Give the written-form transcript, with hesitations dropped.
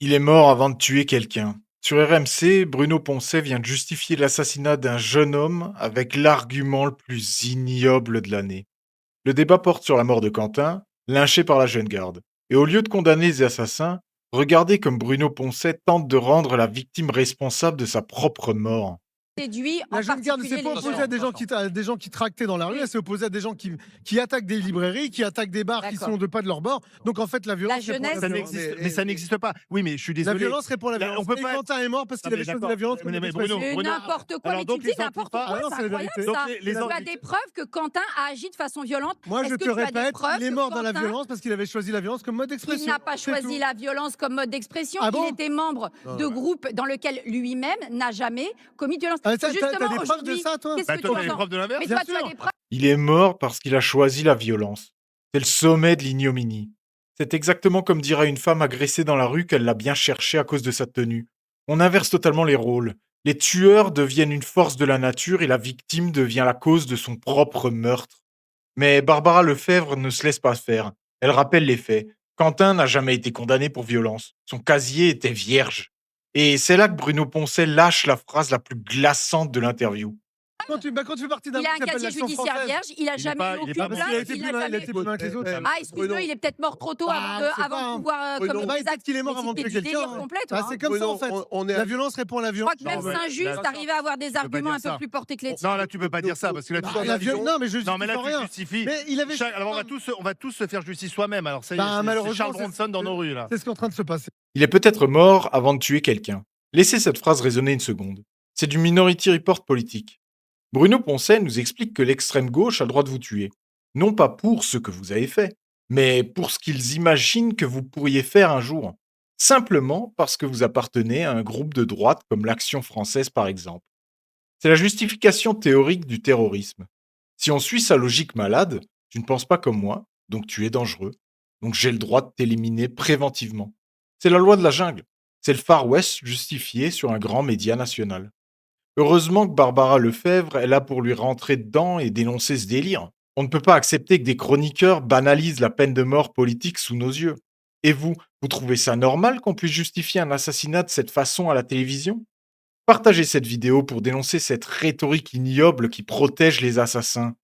Il est mort avant de tuer quelqu'un. Sur RMC, Bruno Poncet vient de justifier l'assassinat d'un jeune homme avec l'argument le plus ignoble de l'année. Le débat porte sur la mort de Quentin, lynché par la jeune garde. Et au lieu de condamner les assassins, regardez comme Bruno Poncet tente de rendre la victime responsable de sa propre mort. Séduit, La en jeune garde ne s'est particulier pas les opposée à jeunes. des gens qui tractaient dans la rue, Oui. elle s'est opposée à des gens qui attaquent des librairies, qui attaquent des bars qui D'accord. sont de pas de leur bord. Donc en fait, la violence répond à jeunesse- la Ça violence. n'existe, mais ça n'existe pas. Oui, mais je suis La désolé. violence répond à la Là, violence. on peut Et pas être- Quentin est mort parce qu'il Non, avait mais choisi d'accord. la violence comme Mais expression. Bruno, C'est Bruno, n'importe quoi, alors mais donc tu dis les n'importe antifas- quoi, Ah non, c'est c'est la incroyable vérité. ça. Donc les Tu as des preuves que Quentin a agi de façon violente. Moi, Est-ce je que te tu as des répète, preuves il est que mort dans la Quentin, violence parce qu'il avait choisi la violence comme mode il d'expression. n'a pas C'est choisi tout. la violence comme mode d'expression. Ah bon Il était membre Non, de ouais. groupes dans lequel lui-même n'a jamais commis de violence. Ah, t'as des Justement, preuves de aujourd'hui, ça, toi? qu'est-ce Bah, que toi, tu t'as les entends preuves de l'inverse. Mais Bien toi, tu as sûr. des preuves. Il est mort parce qu'il a choisi la violence. C'est le sommet de l'ignominie. C'est exactement comme dire à une femme agressée dans la rue qu'elle l'a bien cherché à cause de sa tenue. On inverse totalement les rôles. Les tueurs deviennent une force de la nature et la victime devient la cause de son propre meurtre. Mais Barbara Lefebvre ne se laisse pas faire. Elle rappelle les faits. Quentin n'a jamais été condamné pour violence. Son casier était vierge. Et c'est là que Bruno Poncet lâche la phrase la plus glaçante de l'interview. Quand tu fais partie d'un Il a groupe un qui s'appelle casier l'Action judiciaire française. vierge, il a Il est jamais pas- eu il est aucune pas Parce mort. qu'il a plainte, été il plus n'a loin, il a jamais. été plus loin que les autres. Ah, excuse-moi, il est peut-être mort trop tôt avant c'est de pas- pouvoir Bruno. commettre Bah, des peut-être actes. qu'il est mort Mais avant de c'est tuer du délire quelqu'un. complet, Bah, toi, c'est hein. comme ça, Bruno, en fait. on est La violence répond à la Je violence. crois que même mais Saint-Just là, arrivait à avoir des tu peux pas arguments dire un peu ça. plus portés que les tiens. Non, là, tu peux pas dire ça parce que là, tu Bah, non, mais je Non, mais là, justifie tu rien. justifies. Mais il avait. Alors, on va tous se faire justice soi-même. Alors, ça y est, Bah, c'est malheureusement, Charles Bronson dans nos rues, là. C'est ce qui est en train de se passer. Il est peut-être mort avant de tuer quelqu'un. Laissez cette phrase résonner une seconde. C'est du Minority Report politique. Bruno Poncet nous explique que l'extrême gauche a le droit de vous tuer. Non pas pour ce que vous avez fait, mais pour ce qu'ils imaginent que vous pourriez faire un jour. Simplement parce que vous appartenez à un groupe de droite comme l'Action française par exemple. C'est la justification théorique du terrorisme. Si on suit sa logique malade, tu ne penses pas comme moi, donc tu es dangereux, donc j'ai le droit de t'éliminer préventivement. C'est la loi de la jungle. C'est le Far West justifié sur un grand média national. Heureusement que Barbara Lefebvre est là pour lui rentrer dedans et dénoncer ce délire. On ne peut pas accepter que des chroniqueurs banalisent la peine de mort politique sous nos yeux. Et vous trouvez ça normal qu'on puisse justifier un assassinat de cette façon à la télévision? Partagez cette vidéo pour dénoncer cette rhétorique ignoble qui protège les assassins.